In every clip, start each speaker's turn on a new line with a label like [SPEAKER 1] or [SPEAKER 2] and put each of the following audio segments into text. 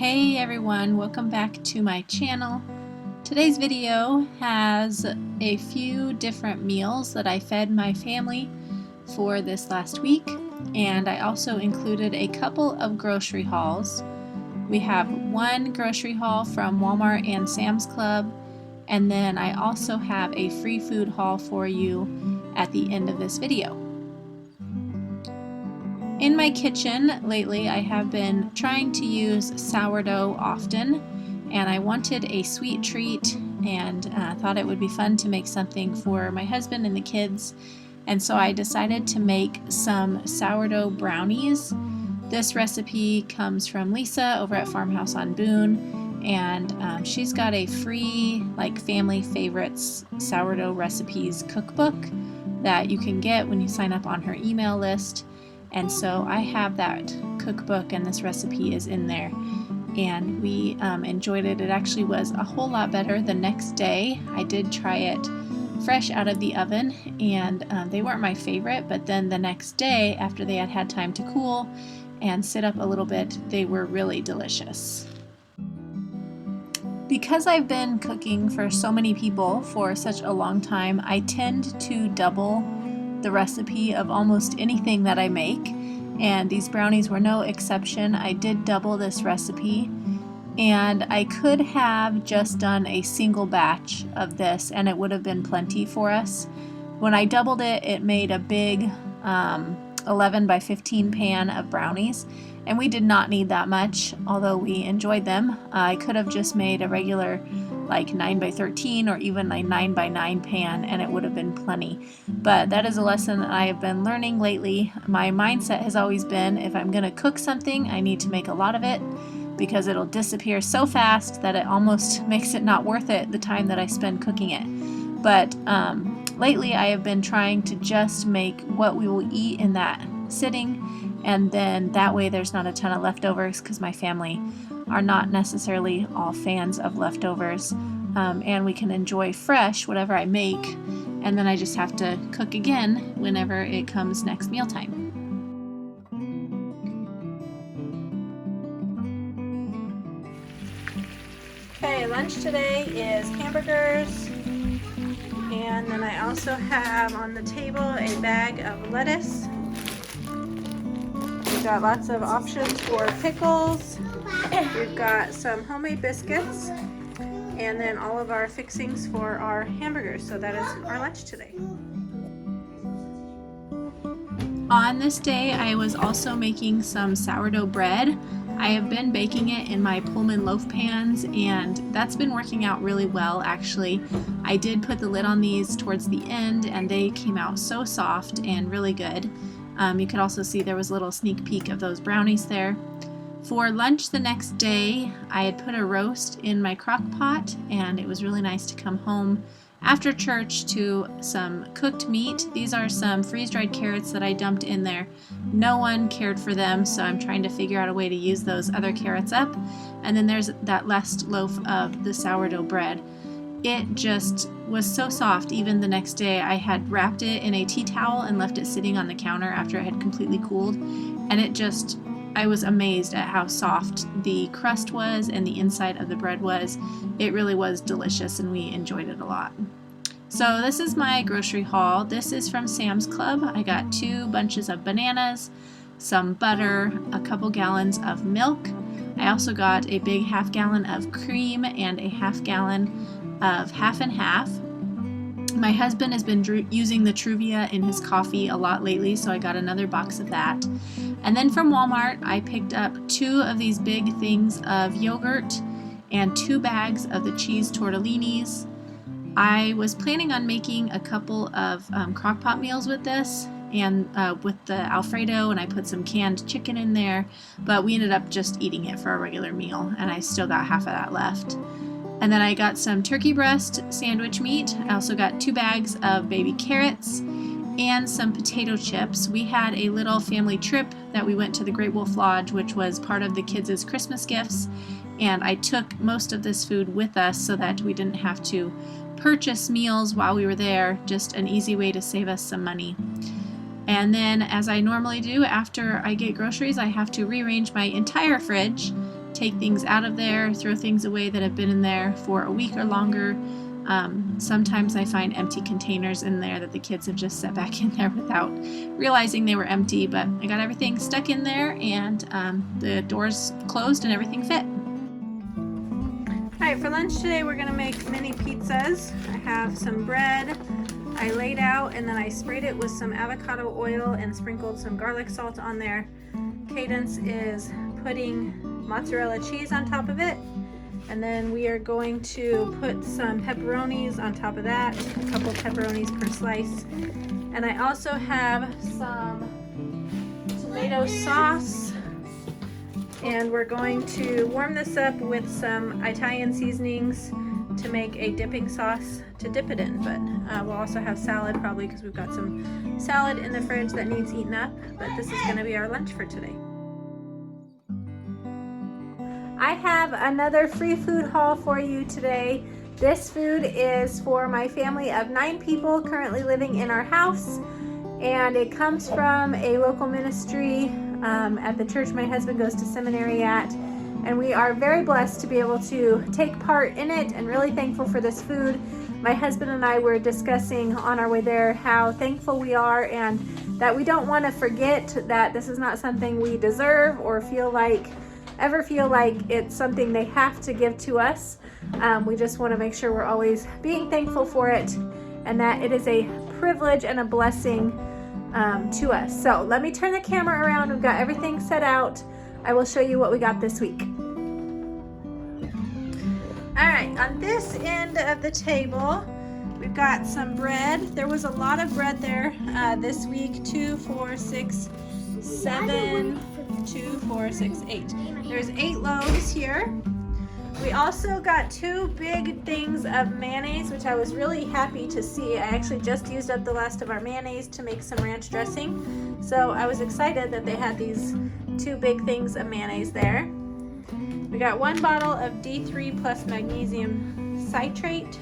[SPEAKER 1] Hey everyone, welcome back to my channel. Today's video has a few different meals that I fed my family for this last week, and I also included a couple of grocery hauls. We have one grocery haul from Walmart and Sam's Club, and then I also have a free food haul for you at the end of this video. In my kitchen lately, I have been trying to use sourdough often, and I wanted a sweet treat and thought it would be fun to make something for my husband and the kids. And so I decided to make some sourdough brownies. This recipe comes from Lisa over at Farmhouse on Boone, and she's got a free family favorites sourdough recipes cookbook that you can get when you sign up on her email list. And so I have that cookbook, and this recipe is in there, and we enjoyed it. It actually was a whole lot better the next day. I did try it fresh out of the oven, and they weren't my favorite, but then the next day, after they had had time to cool and sit up a little bit, they were really delicious. Because I've been cooking for so many people for such a long time, I tend to double the recipe of almost anything that I make, and these brownies were no exception. I did double this recipe, and I could have just done a single batch of this and it would have been plenty for us. When I doubled it, it made a big 11 by 15 pan of brownies, and we did not need that much, although we enjoyed them. I could have just made a regular 9 by 13 or even a 9 by 9 pan, and it would have been plenty. But that is a lesson that I have been learning lately. My mindset has always been, if I'm going to cook something, I need to make a lot of it, because it'll disappear so fast that it almost makes it not worth it the time that I spend cooking it. But lately I have been trying to just make what we will eat in that sitting, and then that way there's not a ton of leftovers, because my family are not necessarily all fans of leftovers, and we can enjoy fresh whatever I make, and then I just have to cook again whenever it comes next mealtime. Okay, lunch today is hamburgers, and then I also have on the table a bag of lettuce. We've got lots of options for pickles. We've got some homemade biscuits, and then all of our fixings for our hamburgers. So that is our lunch today. On this day, I was also making some sourdough bread. I have been baking it in my Pullman loaf pans, and that's been working out really well, actually. I did put the lid on these towards the end, and they came out so soft and really good. You could also see there was a little sneak peek of those brownies there. For lunch the next day, I had put a roast in my crock pot, and it was really nice to come home after church to some cooked meat. These are some freeze-dried carrots that I dumped in there. No one cared for them, so I'm trying to figure out a way to use those other carrots up. And then there's that last loaf of the sourdough bread. It just was so soft. Even the next day, I had wrapped it in a tea towel and left it sitting on the counter after it had completely cooled, and I was amazed at how soft the crust was and the inside of the bread was. It really was delicious, and we enjoyed it a lot. So this is my grocery haul. This is from Sam's Club. I got 2 bunches of bananas, some butter, a couple gallons of milk. I also got a big half gallon of cream and a half gallon of half and half. My husband has been using the Truvia in his coffee a lot lately, so I got another box of that. And then from Walmart, I picked up 2 of these big things of yogurt and 2 bags of the cheese tortellinis. I was planning on making a couple of crock-pot meals with this, and with the Alfredo, and I put some canned chicken in there, but we ended up just eating it for a regular meal, and I still got half of that left. And then I got some turkey breast sandwich meat. I also got 2 bags of baby carrots and some potato chips. We had a little family trip that we went to the Great Wolf Lodge, which was part of the kids' Christmas gifts, and I took most of this food with us so that we didn't have to purchase meals while we were there. Just an easy way to save us some money. And then, as I normally do after I get groceries, I have to rearrange my entire fridge take things out of there, throw things away that have been in there for a week or longer. Sometimes I find empty containers in there that the kids have just set back in there without realizing they were empty, but I got everything stuck in there, and the doors closed and everything fit. Alright, for lunch today we're going to make mini pizzas. I have some bread I laid out, and then I sprayed it with some avocado oil and sprinkled some garlic salt on there. Cadence is putting mozzarella cheese on top of it, and then we are going to put some pepperonis on top of that, a couple pepperonis per slice. And I also have some tomato sauce, and we're going to warm this up with some Italian seasonings to make a dipping sauce to dip it in. But we'll also have salad probably, because we've got some salad in the fridge that needs eaten up. But this is going to be our lunch for today. I have another free food haul for you today. This food is for my family of 9 people currently living in our house, and it comes from a local ministry at the church my husband goes to seminary at, and we are very blessed to be able to take part in it and really thankful for this food. My husband and I were discussing on our way there how thankful we are, and that we don't want to forget that this is not something we deserve or ever feel like it's something they have to give to us. We just want to make sure we're always being thankful for it, and that it is a privilege and a blessing to us. So let me turn the camera around. We've got everything set out. I will show you what we got this week. All right, on this end of the table, we've got some bread. There was a lot of bread there this week. 2, 4, 6, 7, 2, 4, 6, 8. There's 8 loaves here. We also got 2 big things of mayonnaise, which I was really happy to see. I actually just used up the last of our mayonnaise to make some ranch dressing. So I was excited that they had these 2 big things of mayonnaise there. We got 1 bottle of D3 plus magnesium citrate.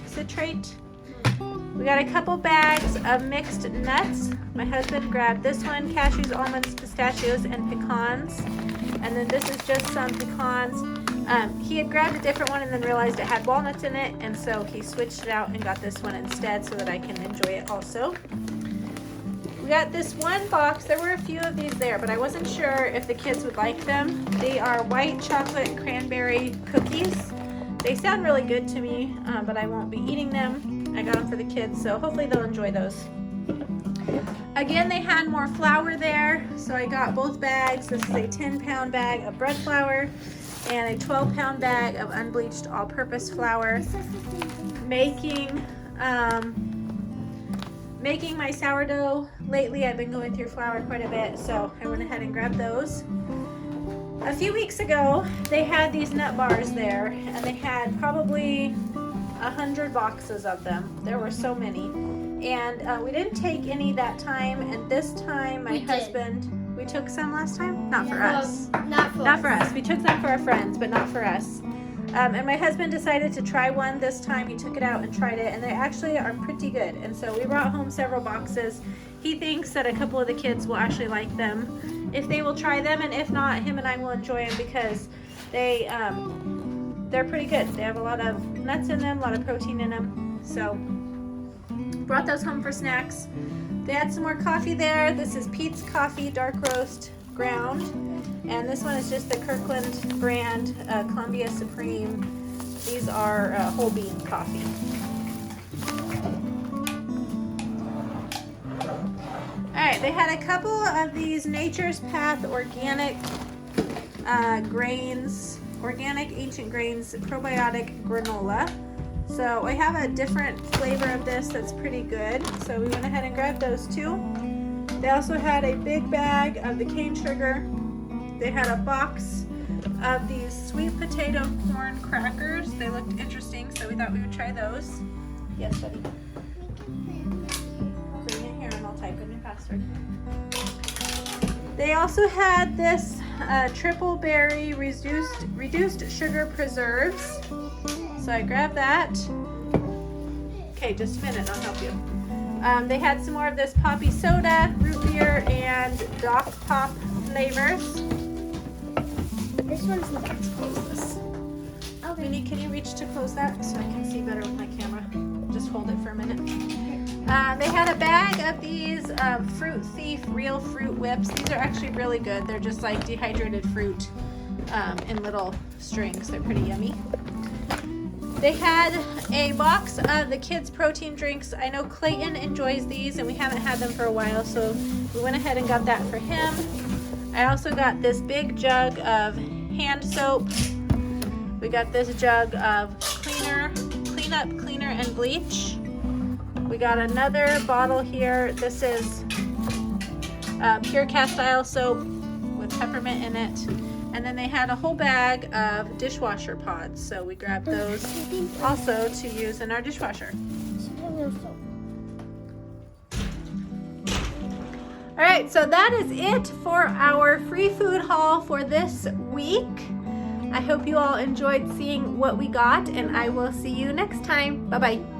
[SPEAKER 1] We got a couple bags of mixed nuts. My husband grabbed this one: cashews, almonds, pistachios, and pecans. And then this is just some pecans. He had grabbed a different one and then realized it had walnuts in it, and so he switched it out and got this one instead so that I can enjoy it also. We got this one box. There were a few of these there, but I wasn't sure if the kids would like them. They are white chocolate cranberry cookies. They sound really good to me, but I won't be eating them. I got them for the kids, so hopefully they'll enjoy those. Again, they had more flour there, so I got both bags. This is a 10-pound bag of bread flour and a 12-pound bag of unbleached all-purpose flour. Making my sourdough. Lately I've been going through flour quite a bit, so I went ahead and grabbed those. A few weeks ago they had these nut bars there, and they had probably 100 boxes of them. There were so many, and we didn't take any that time, and this time my husband, we took some last time? Not for us. Not for us. We took some for our friends, but not for us. And my husband decided to try one this time. He took it out and tried it, and they actually are pretty good. And so we brought home several boxes. He thinks that a couple of the kids will actually like them if they will try them, and if not, him and I will enjoy them because they're pretty good. They have a lot of nuts in them, a lot of protein in them. So brought those home for snacks. They had some more coffee there. This is Pete's Coffee Dark Roast Ground, and this one is just the Kirkland brand, Columbia Supreme. These are whole bean coffee. Alright, they had a couple of these Nature's Path organic grains, organic ancient grains probiotic granola. So I have a different flavor of this that's pretty good, so we went ahead and grabbed those 2. They also had a big bag of the cane sugar. They had a box of these sweet potato corn crackers. They looked interesting, so we thought we would try those. Yes, buddy. Bring it here and I'll type in your password. They also had this triple berry reduced sugar preserves. So I grabbed that. Okay, just a minute, I'll help you. They had some more of this poppy soda, root beer, and Doc Pop flavors.
[SPEAKER 2] this one's the best. Close this. Okay.
[SPEAKER 1] Minnie, can you reach to close that so I can see better with my camera? Just hold it for a minute. They had a bag of these Fruit Thief real fruit whips. These are actually really good. They're just like dehydrated fruit in little strings. They're pretty yummy. They had a box of the kids' protein drinks. I know Clayton enjoys these and we haven't had them for a while, so we went ahead and got that for him. I also got this big jug of hand soap. We got this jug of cleanup cleaner and bleach. We got another bottle here. This is pure cast iron soap with peppermint in it. And then they had a whole bag of dishwasher pods. So we grabbed those also to use in our dishwasher. All right, so that is it for our free food haul for this week. I hope you all enjoyed seeing what we got, and I will see you next time. Bye-bye.